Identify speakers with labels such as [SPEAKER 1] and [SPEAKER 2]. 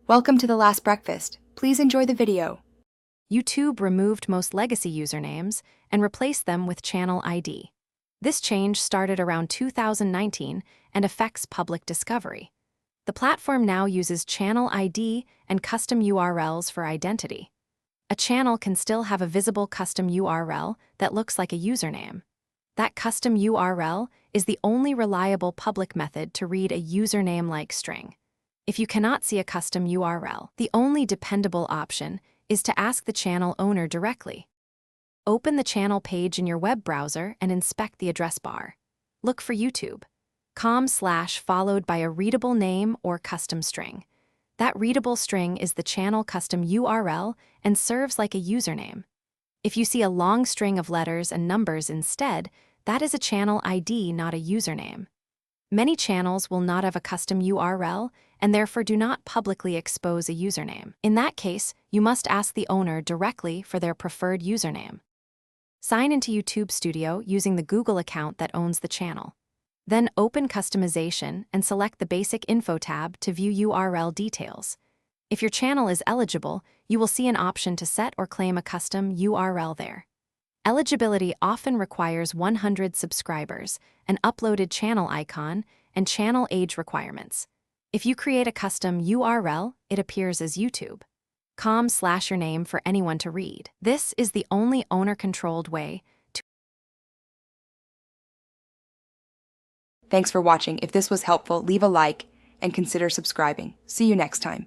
[SPEAKER 1] Welcome to The Last Breakfast. Please enjoy the video.
[SPEAKER 2] YouTube removed most legacy usernames and replaced them with channel ID. This change started around 2019 and affects public discovery. The platform now uses channel ID and custom URLs for identity. A channel can still have a visible custom URL that looks like a username. That custom URL is the only reliable public method to read a username-like string. If you cannot see a custom URL, the only dependable option is to ask the channel owner directly. Open the channel page in your web browser and inspect the address bar. Look for YouTube.com/ followed by a readable name or custom string. That readable string is the channel custom URL and serves like a username. If you see a long string of letters and numbers instead, that is a channel ID, not a username. Many channels will not have a custom URL and therefore do not publicly expose a username. In that case, you must ask the owner directly for their preferred username. Sign into YouTube Studio using the Google account that owns the channel. Then open Customization and select the Basic Info tab to view URL details. If your channel is eligible, you will see an option to set or claim a custom URL there. Eligibility often requires 100 subscribers, an uploaded channel icon, and channel age requirements. If you create a custom URL, it appears as YouTube.com/ your name for anyone to read. This is the only owner-controlled way to.
[SPEAKER 1] Thanks for watching. If this was helpful, leave a like and consider subscribing. See you next time.